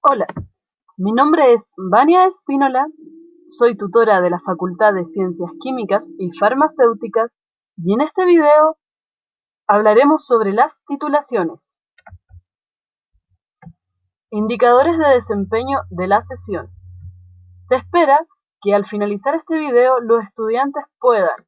Hola, mi nombre es Vania Espínola, soy tutora de la Facultad de Ciencias Químicas y Farmacéuticas y en este video hablaremos sobre las titulaciones. Indicadores de desempeño de la sesión. Se espera que al finalizar este video los estudiantes puedan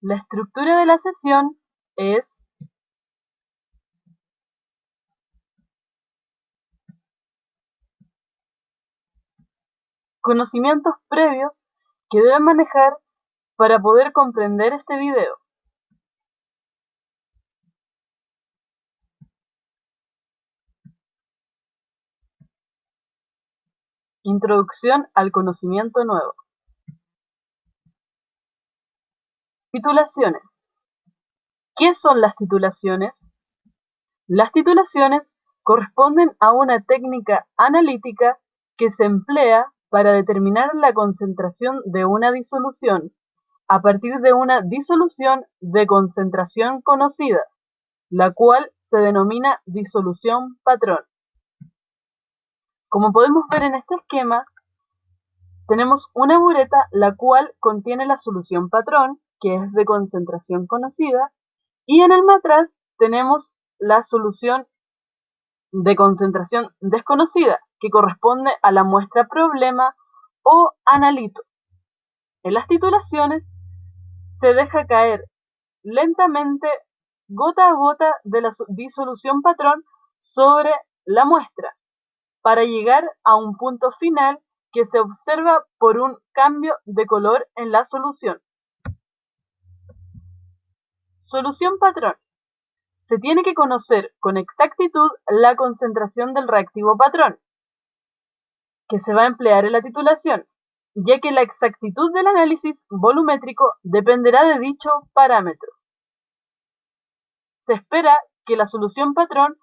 La estructura de la sesión es conocimientos previos que deben manejar para poder comprender este video. Introducción al conocimiento nuevo. Titulaciones. ¿Qué son las titulaciones? Las titulaciones corresponden a una técnica analítica que se emplea para determinar la concentración de una disolución a partir de una disolución de concentración conocida, la cual se denomina disolución patrón. Como podemos ver en este esquema, tenemos una bureta la cual contiene la solución patrón, que es de concentración conocida, y en el matraz tenemos la solución de concentración desconocida, que corresponde a la muestra problema o analito. En las titulaciones se deja caer lentamente, gota a gota, de la disolución patrón sobre la muestra, para llegar a un punto final que se observa por un cambio de color en la solución. Solución patrón. Se tiene que conocer con exactitud la concentración del reactivo patrón que se va a emplear en la titulación, ya que la exactitud del análisis volumétrico dependerá de dicho parámetro. Se espera que la solución patrón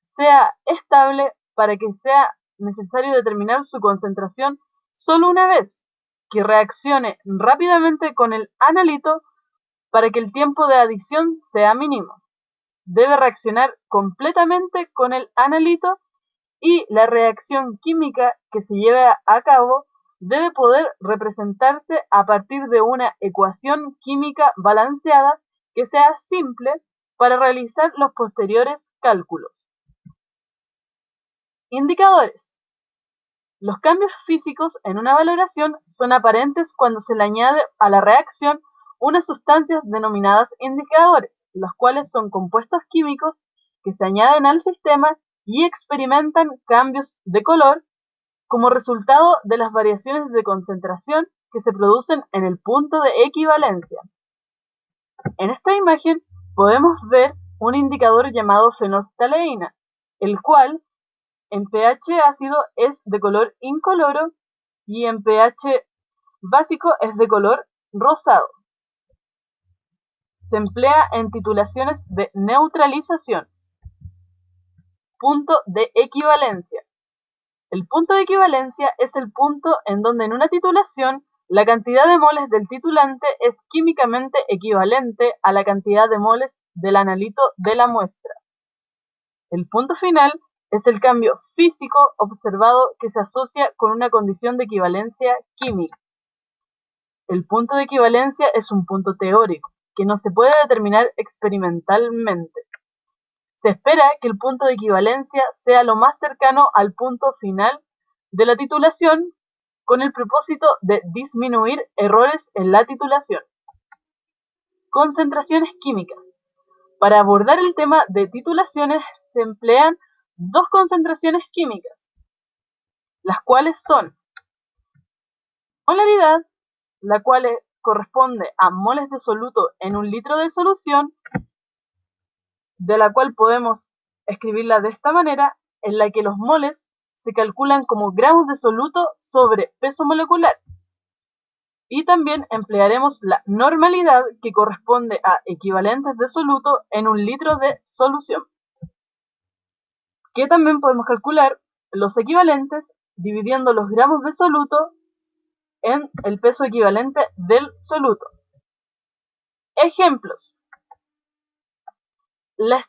sea estable para que sea necesario determinar su concentración solo una vez, que reaccione rápidamente con el analito para que el tiempo de adición sea mínimo. Debe reaccionar completamente con el analito y la reacción química que se lleve a cabo debe poder representarse a partir de una ecuación química balanceada que sea simple para realizar los posteriores cálculos. Indicadores. Los cambios físicos en una valoración son aparentes cuando se le añade a la reacción unas sustancias denominadas indicadores, los cuales son compuestos químicos que se añaden al sistema y experimentan cambios de color como resultado de las variaciones de concentración que se producen en el punto de equivalencia. En esta imagen podemos ver un indicador llamado fenolftaleína, el cual en pH ácido es de color incoloro y en pH básico es de color rosado. Se emplea en titulaciones de neutralización. Punto de equivalencia. El punto de equivalencia es el punto en donde en una titulación la cantidad de moles del titulante es químicamente equivalente a la cantidad de moles del analito de la muestra. El punto final es el cambio físico observado que se asocia con una condición de equivalencia química. El punto de equivalencia es un punto teórico, que no se puede determinar experimentalmente. Se espera que el punto de equivalencia sea lo más cercano al punto final de la titulación, con el propósito de disminuir errores en la titulación. Concentraciones químicas. Para abordar el tema de titulaciones se emplean dos concentraciones químicas, las cuales son molaridad, la cual corresponde a moles de soluto en un litro de solución, de la cual podemos escribirla de esta manera, en la que los moles se calculan como gramos de soluto sobre peso molecular. Y también emplearemos la normalidad, que corresponde a equivalentes de soluto en un litro de solución, que también podemos calcular los equivalentes dividiendo los gramos de soluto en el peso equivalente del soluto. Ejemplos. La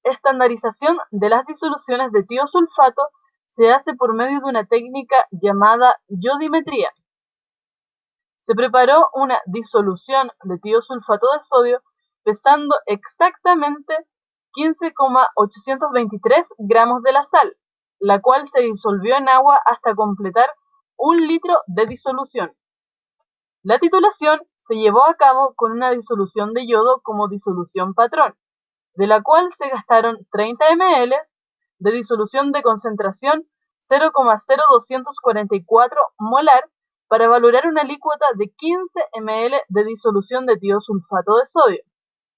estandarización de las disoluciones de tiosulfato se hace por medio de una técnica llamada yodimetría. Se preparó una disolución de tiosulfato de sodio pesando exactamente 15,823 gramos de la sal, la cual se disolvió en agua hasta completar 1 litro de disolución. La titulación se llevó a cabo con una disolución de yodo como disolución patrón, de la cual se gastaron 30 ml de disolución de concentración 0,0244 molar para valorar una alícuota de 15 ml de disolución de tiosulfato de sodio.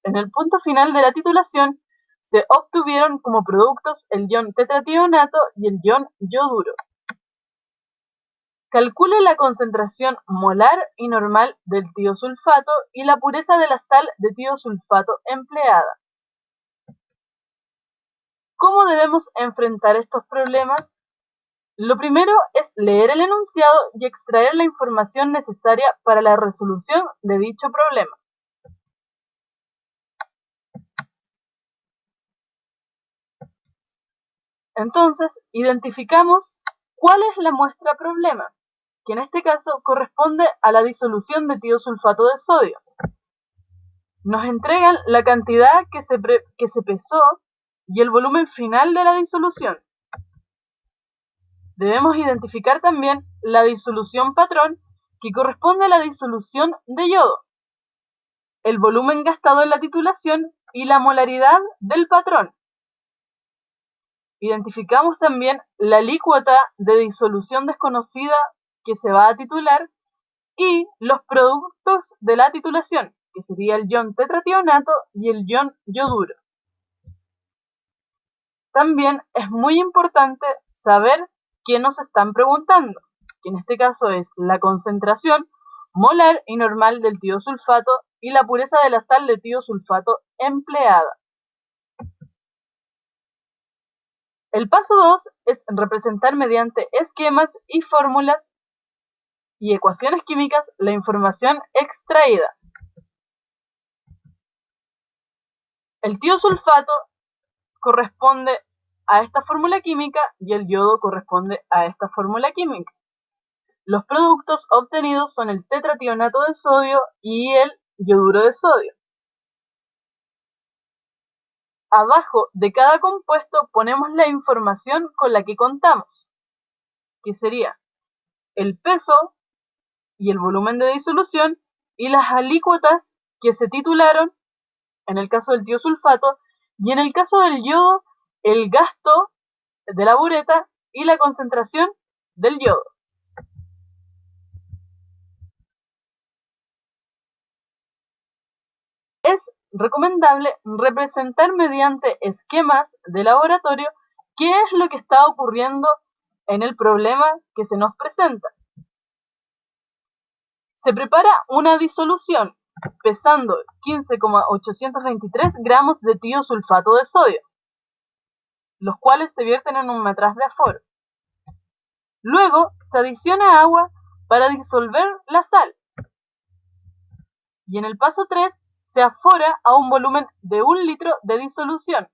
En el punto final de la titulación se obtuvieron como productos el ion tetrationato y el ion yoduro. Calcule la concentración molar y normal del tiosulfato y la pureza de la sal de tiosulfato empleada. ¿Cómo debemos enfrentar estos problemas? Lo primero es leer el enunciado y extraer la información necesaria para la resolución de dicho problema. Entonces, identificamos cuál es la muestra problema, que en este caso corresponde a la disolución de tiosulfato de sodio. Nos entregan la cantidad que se pesó y el volumen final de la disolución. Debemos identificar también la disolución patrón, que corresponde a la disolución de yodo, el volumen gastado en la titulación y la molaridad del patrón. Identificamos también la alícuota de disolución desconocida que se va a titular y los productos de la titulación, que sería el ion tetrationato y el ion yoduro. También es muy importante saber qué nos están preguntando, que en este caso es la concentración molar y normal del tiosulfato y la pureza de la sal de tiosulfato empleada. El paso 2 es representar mediante esquemas y fórmulas y ecuaciones químicas la información extraída. El tiosulfato corresponde a esta fórmula química y el yodo corresponde a esta fórmula química. Los productos obtenidos son el tetrationato de sodio y el yoduro de sodio. Abajo de cada compuesto ponemos la información con la que contamos, que sería el peso y el volumen de disolución y las alícuotas que se titularon en el caso del tiosulfato y en el caso del yodo el gasto de la bureta y la concentración del yodo. Es recomendable representar mediante esquemas de laboratorio qué es lo que está ocurriendo en el problema que se nos presenta. Se prepara una disolución pesando 15,823 gramos de tiosulfato de sodio, los cuales se vierten en un matraz de aforo. Luego se adiciona agua para disolver la sal. Y en el paso 3 se afora a un volumen de 1 litro de disolución.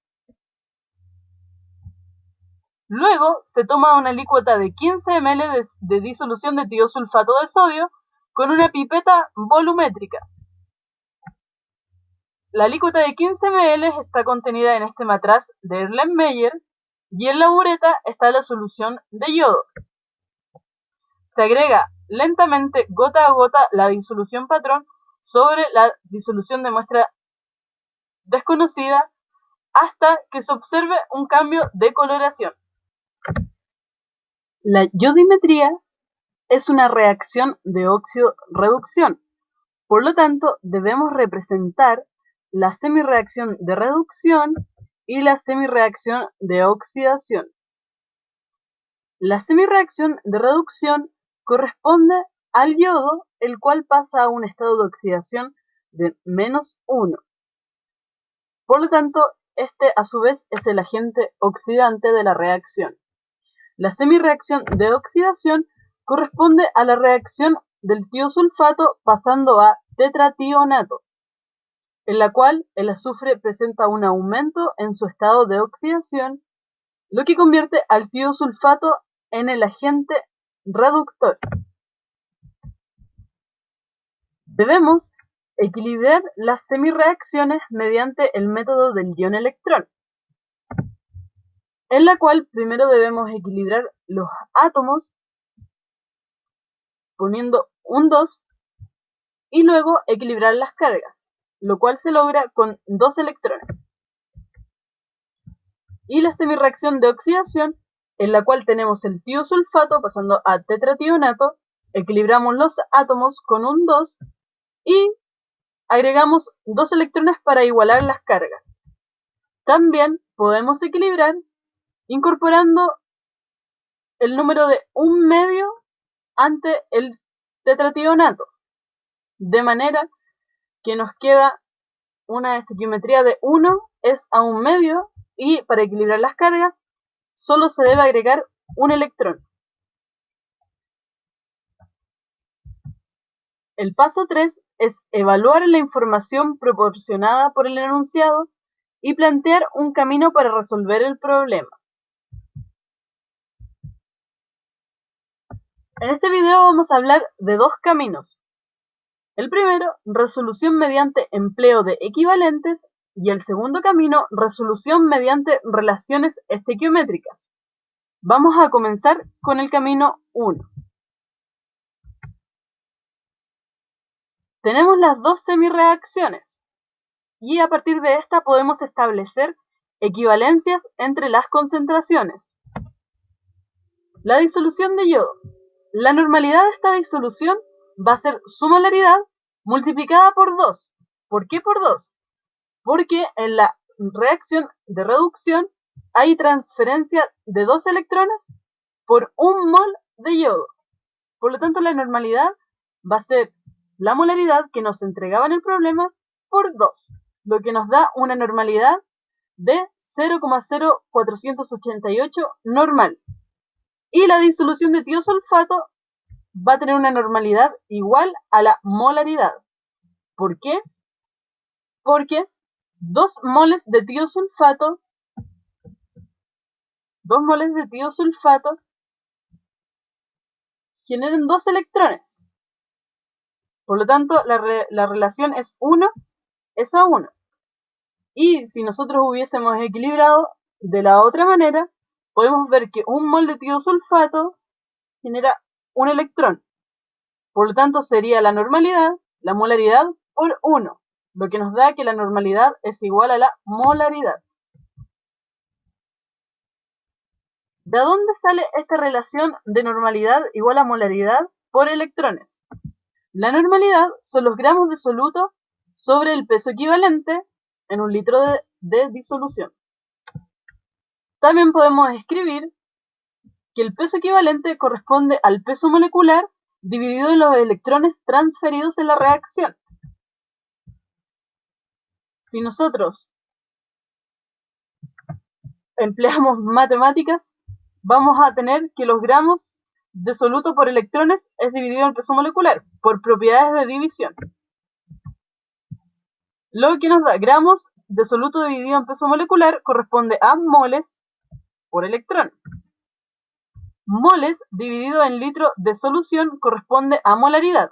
Luego se toma una alícuota de 15 ml de disolución de tiosulfato de sodio con una pipeta volumétrica. La alícuota de 15 ml está contenida en este matraz de Erlenmeyer y en la bureta está la solución de yodo. Se agrega lentamente gota a gota la disolución patrón sobre la disolución de muestra desconocida hasta que se observe un cambio de coloración. La yodimetría es una reacción de óxido-reducción, por lo tanto debemos representar la semirreacción de reducción y la semirreacción de oxidación. La semirreacción de reducción corresponde al yodo, el cual pasa a un estado de oxidación de -1. Por lo tanto, este a su vez es el agente oxidante de la reacción. La semirreacción de oxidación corresponde a la reacción del tiosulfato pasando a tetrationato, en la cual el azufre presenta un aumento en su estado de oxidación, lo que convierte al tiosulfato en el agente reductor. Debemos equilibrar las semirreacciones mediante el método del ion-electrón, en la cual primero debemos equilibrar los átomos poniendo un 2 y luego equilibrar las cargas, lo cual se logra con 2 electrones. Y la semirreacción de oxidación, en la cual tenemos el tiosulfato pasando a tetrationato, equilibramos los átomos con un 2 y agregamos 2 electrones para igualar las cargas. También podemos equilibrar incorporando el número de 1/2 ante el tetrationato, de manera que nos queda una estequiometría de 1 es a 1/2 y para equilibrar las cargas solo se debe agregar un electrón. El paso 3 es evaluar la información proporcionada por el enunciado y plantear un camino para resolver el problema. En este video vamos a hablar de 2 caminos. El primero, resolución mediante empleo de equivalentes, y el segundo camino, resolución mediante relaciones estequiométricas. Vamos a comenzar con el camino 1. Tenemos las 2 semirreacciones y a partir de esta podemos establecer equivalencias entre las concentraciones. La disolución de yodo. La normalidad de esta disolución va a ser su molaridad multiplicada por 2. ¿Por qué por 2? Porque en la reacción de reducción hay transferencia de 2 electrones por 1 mol de yodo. Por lo tanto, la normalidad va a ser la molaridad que nos entregaba en el problema por 2, lo que nos da una normalidad de 0,0488 normal. Y la disolución de tiosulfato va a tener una normalidad igual a la molaridad. ¿Por qué? Porque 2 moles de tiosulfato generan 2 electrones. Por lo tanto, la relación es 1 es a 1. Y si nosotros hubiésemos equilibrado de la otra manera, podemos ver que 1 mol de tiosulfato genera un electrón. Por lo tanto, sería la normalidad, la molaridad, por 1, lo que nos da que la normalidad es igual a la molaridad. ¿De dónde sale esta relación de normalidad igual a molaridad por electrones? La normalidad son los gramos de soluto sobre el peso equivalente en un litro de disolución. También podemos escribir que el peso equivalente corresponde al peso molecular dividido en los electrones transferidos en la reacción. Si nosotros empleamos matemáticas, vamos a tener que los gramos de soluto por electrones es dividido en el peso molecular, por propiedades de división. Lo que nos da gramos de soluto dividido en peso molecular corresponde a moles por electrón. Moles dividido en litro de solución corresponde a molaridad.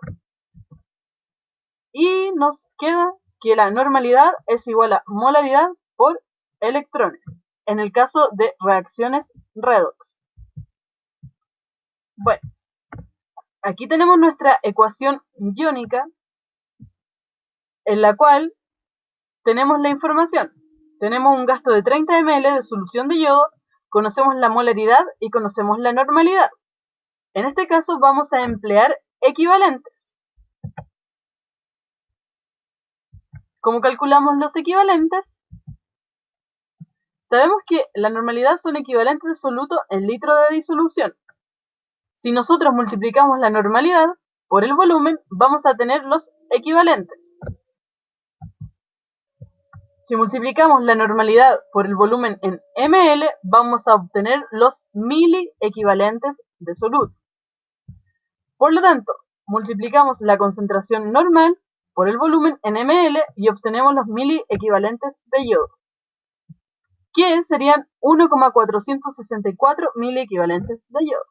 Y nos queda que la normalidad es igual a molaridad por electrones, en el caso de reacciones redox. Bueno, aquí tenemos nuestra ecuación iónica, en la cual tenemos la información. Tenemos un gasto de 30 ml de solución de yodo, conocemos la molaridad y conocemos la normalidad. En este caso vamos a emplear equivalentes. ¿Cómo calculamos los equivalentes? Sabemos que la normalidad son equivalentes de soluto en litro de disolución. Si nosotros multiplicamos la normalidad por el volumen, vamos a tener los equivalentes. Si multiplicamos la normalidad por el volumen en ml, vamos a obtener los miliequivalentes de soluto. Por lo tanto, multiplicamos la concentración normal por el volumen en ml y obtenemos los miliequivalentes de yodo, que serían 1,464 miliequivalentes de yodo.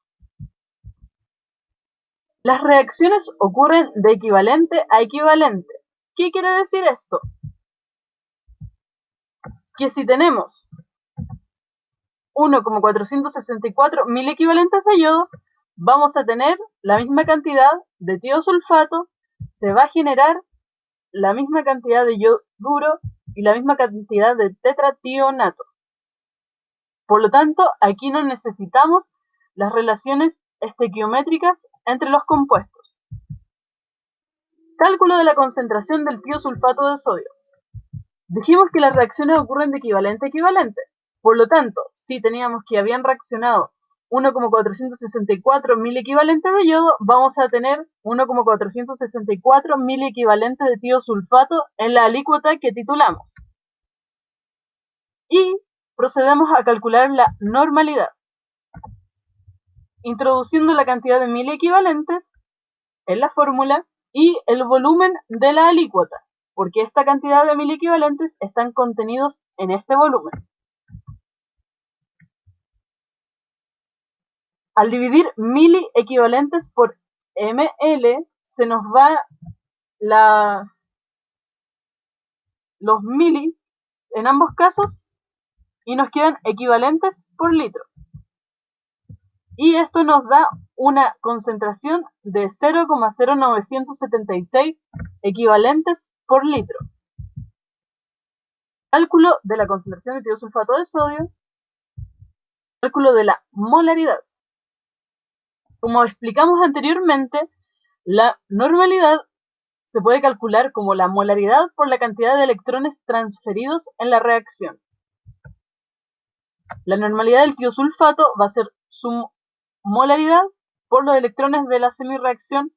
Las reacciones ocurren de equivalente a equivalente. ¿Qué quiere decir esto? Que si tenemos 1,464 miliequivalentes de yodo, vamos a tener la misma cantidad de tiosulfato, se va a generar la misma cantidad de yoduro y la misma cantidad de tetrationato. Por lo tanto, aquí no necesitamos las relaciones estequiométricas entre los compuestos. Cálculo de la concentración del tiosulfato de sodio. Dijimos que las reacciones ocurren de equivalente a equivalente. Por lo tanto, si teníamos que habían reaccionado 1,464 miliequivalentes de yodo, vamos a tener 1,464 miliequivalentes de tiosulfato en la alícuota que titulamos. Y procedemos a calcular la normalidad, introduciendo la cantidad de miliequivalentes en la fórmula y el volumen de la alícuota, porque esta cantidad de miliequivalentes están contenidos en este volumen. Al dividir miliequivalentes por ml, se nos va los mili en ambos casos y nos quedan equivalentes por litro. Y esto nos da una concentración de 0,0976 equivalentes por litro. Cálculo de la concentración de tiosulfato de sodio. Cálculo de la molaridad. Como explicamos anteriormente, la normalidad se puede calcular como la molaridad por la cantidad de electrones transferidos en la reacción. La normalidad del tiosulfato va a ser su molaridad por los electrones de la semirreacción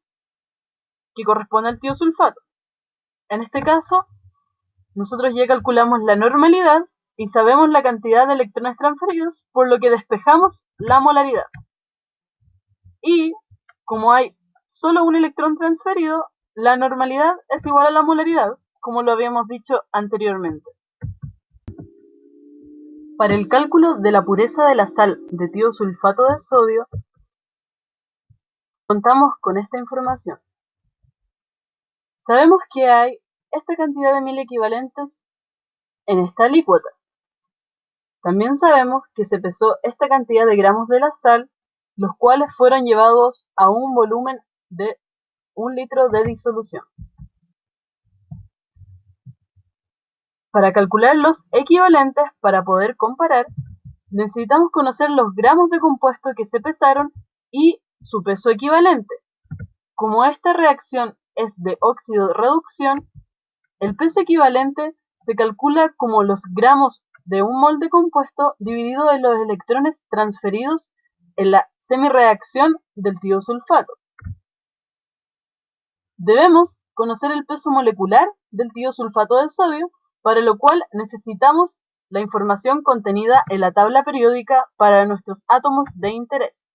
que corresponde al tiosulfato. En este caso, nosotros ya calculamos la normalidad y sabemos la cantidad de electrones transferidos, por lo que despejamos la molaridad. Y como hay solo un electrón transferido, la normalidad es igual a la molaridad, como lo habíamos dicho anteriormente. Para el cálculo de la pureza de la sal de tiosulfato de sodio, contamos con esta información. Sabemos que hay esta cantidad de miliequivalentes en esta alícuota. También sabemos que se pesó esta cantidad de gramos de la sal, los cuales fueron llevados a un volumen de 1 litro de disolución. Para calcular los equivalentes, para poder comparar, necesitamos conocer los gramos de compuesto que se pesaron y su peso equivalente. Como esta reacción es de óxido-reducción, el peso equivalente se calcula como los gramos de un mol de compuesto dividido en los electrones transferidos en la semirreacción del tiosulfato. Debemos conocer el peso molecular del tiosulfato de sodio, para lo cual necesitamos la información contenida en la tabla periódica para nuestros átomos de interés.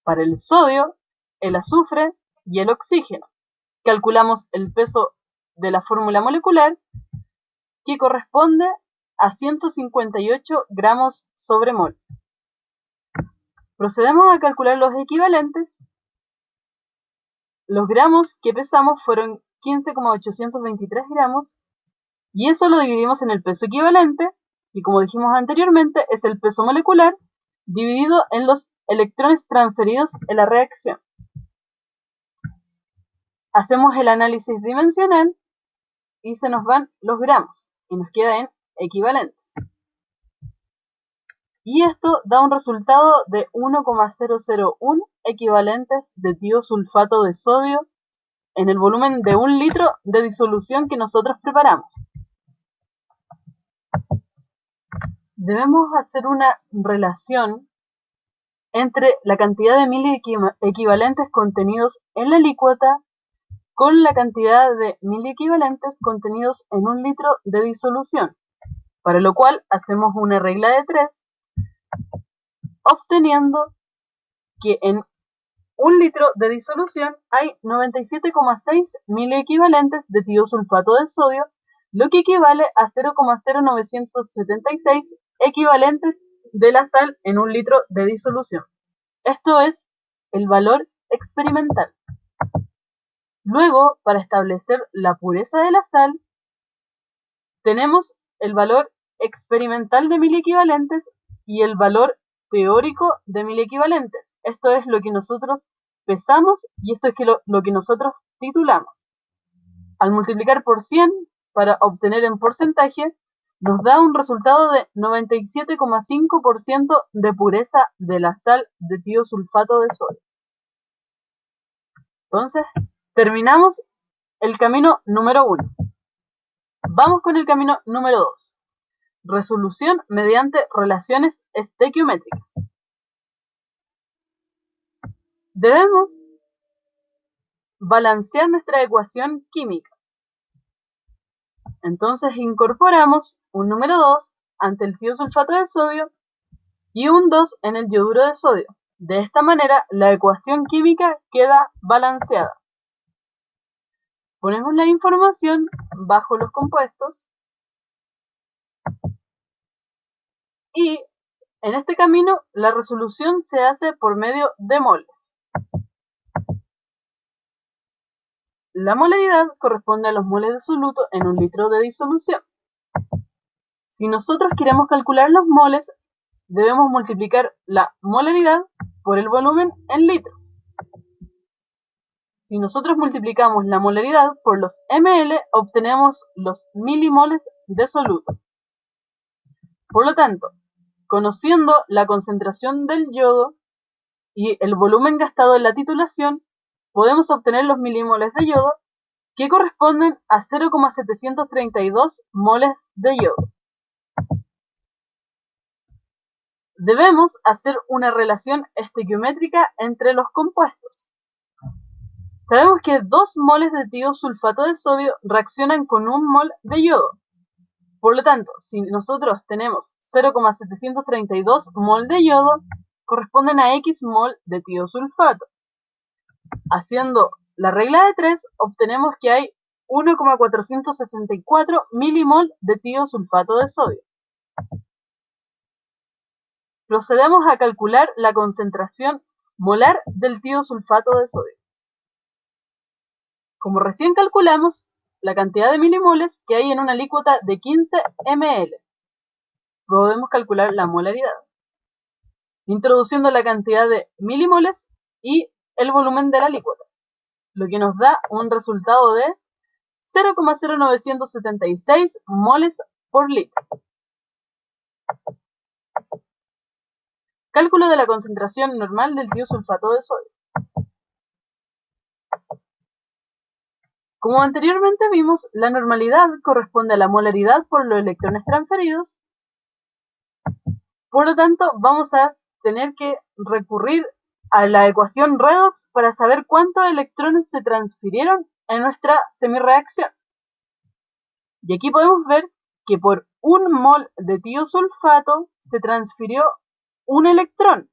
Para el sodio, el azufre y el oxígeno, calculamos el peso de la fórmula molecular, que corresponde a 158 gramos sobre mol. Procedemos a calcular los equivalentes. Los gramos que pesamos fueron 15,823 gramos, y eso lo dividimos en el peso equivalente, y como dijimos anteriormente, es el peso molecular dividido en los electrones transferidos en la reacción. Hacemos el análisis dimensional y se nos van los gramos, y nos queda en equivalentes. Y esto da un resultado de 1,001 equivalentes de tiosulfato de sodio en el volumen de 1 litro de disolución que nosotros preparamos. Debemos hacer una relación entre la cantidad de miliequivalentes contenidos en la alícuota con la cantidad de miliequivalentes contenidos en 1 litro de disolución, para lo cual hacemos una regla de 3, obteniendo que en un litro de disolución hay 97,6 miliequivalentes de tiosulfato de sodio, lo que equivale a 0,0976 equivalentes de la sal en un litro de disolución. Esto es el valor experimental. Luego, para establecer la pureza de la sal, tenemos el valor experimental de miliequivalentes y el valor teórico de miliequivalentes. Esto es lo que nosotros pesamos y esto es lo que nosotros titulamos. Al multiplicar por 100 para obtener en porcentaje, nos da un resultado de 97,5% de pureza de la sal de tiosulfato de sodio. Entonces, terminamos el camino número 1. Vamos con el camino número 2. Resolución mediante relaciones estequiométricas. Debemos balancear nuestra ecuación química. Entonces incorporamos un número 2 ante el tiosulfato de sodio y un 2 en el yoduro de sodio. De esta manera, la ecuación química queda balanceada. Ponemos la información bajo los compuestos y en este camino la resolución se hace por medio de moles. La molaridad corresponde a los moles de soluto en un litro de disolución. Si nosotros queremos calcular los moles, debemos multiplicar la molaridad por el volumen en litros. Si nosotros multiplicamos la molaridad por los ml, obtenemos los milimoles de soluto. Por lo tanto, conociendo la concentración del yodo y el volumen gastado en la titulación, podemos obtener los milimoles de yodo que corresponden a 0,732 moles de yodo. Debemos hacer una relación estequiométrica entre los compuestos. Sabemos que 2 moles de tiosulfato de sodio reaccionan con 1 mol de yodo. Por lo tanto, si nosotros tenemos 0,732 mol de yodo, corresponden a X mol de tiosulfato. Haciendo la regla de 3, obtenemos que hay 1,464 milimol de tiosulfato de sodio. Procedemos a calcular la concentración molar del tiosulfato de sodio. Como recién calculamos la cantidad de milimoles que hay en una alícuota de 15 ml, podemos calcular la molaridad, introduciendo la cantidad de milimoles y el volumen de la alícuota, lo que nos da un resultado de 0,0976 moles por litro. Cálculo de la concentración normal del tiosulfato de sodio. Como anteriormente vimos, la normalidad corresponde a la molaridad por los electrones transferidos. Por lo tanto, vamos a tener que recurrir a la ecuación redox para saber cuántos electrones se transfirieron en nuestra semirreacción. Y aquí podemos ver que por 1 mol de tiosulfato se transfirió 1 electrón.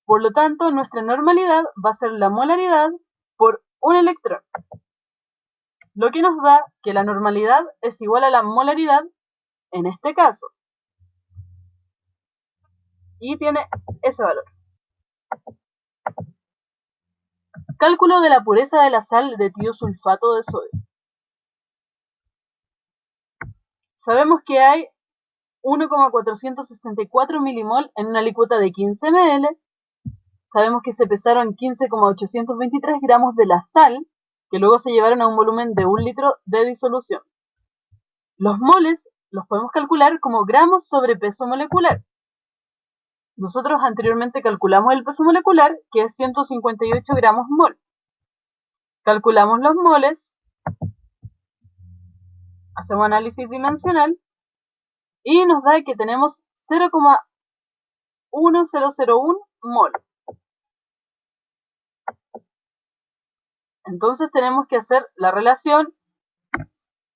Por lo tanto, nuestra normalidad va a ser la molaridad por 1 electrón. Lo que nos da que la normalidad es igual a la molaridad en este caso. Y tiene ese valor. Cálculo de la pureza de la sal de tiosulfato de sodio. Sabemos que hay 1,464 milimol en una alícuota de 15 ml. Sabemos que se pesaron 15,823 gramos de la sal, que luego se llevaron a un volumen de 1 litro de disolución. Los moles los podemos calcular como gramos sobre peso molecular. Nosotros anteriormente calculamos el peso molecular, que es 158 gramos mol. Calculamos los moles, hacemos análisis dimensional y nos da que tenemos 0,1001 mol. Entonces tenemos que hacer la relación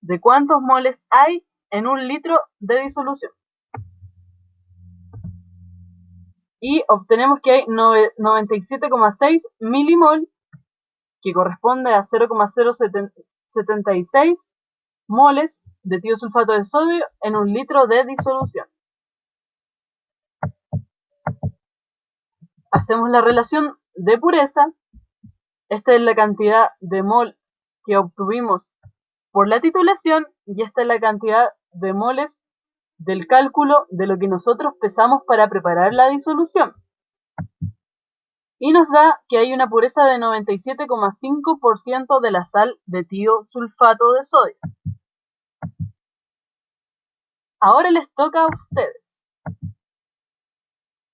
de cuántos moles hay en 1 litro de disolución. y obtenemos que hay 97,6 milimol, que corresponde a 0,076 moles de tiosulfato de sodio en un litro de disolución. Hacemos la relación de pureza. Esta es la cantidad de mol que obtuvimos por la titulación y esta es la cantidad de moles del cálculo de lo que nosotros pesamos para preparar la disolución. Y nos da que hay una pureza de 97,5% de la sal de tiosulfato de sodio. Ahora les toca a ustedes.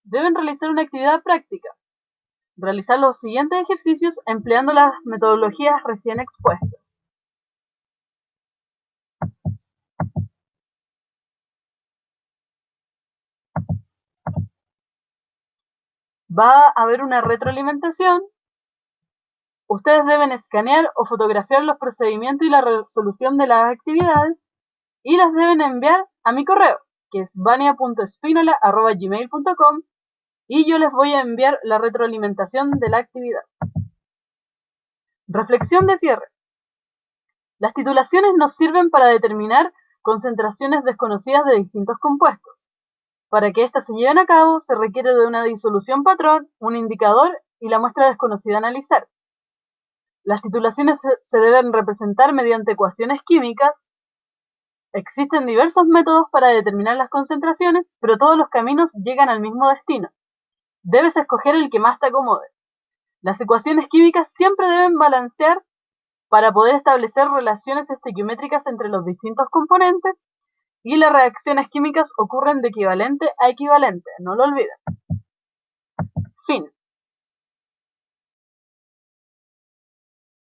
Deben realizar una actividad práctica. Realizar los siguientes ejercicios empleando las metodologías recién expuestas. Va a haber una retroalimentación. Ustedes deben escanear o fotografiar los procedimientos y la resolución de las actividades y las deben enviar a mi correo, que es vania.espinola@gmail.com, y yo les voy a enviar la retroalimentación de la actividad. Reflexión de cierre. Las titulaciones nos sirven para determinar concentraciones desconocidas de distintos compuestos. Para que éstas se lleven a cabo, se requiere de una disolución patrón, un indicador y la muestra desconocida a analizar. Las titulaciones se deben representar mediante ecuaciones químicas. Existen diversos métodos para determinar las concentraciones, pero todos los caminos llegan al mismo destino. Debes escoger el que más te acomode. Las ecuaciones químicas siempre deben balancear para poder establecer relaciones estequiométricas entre los distintos componentes, y las reacciones químicas ocurren de equivalente a equivalente, no lo olviden. Fin.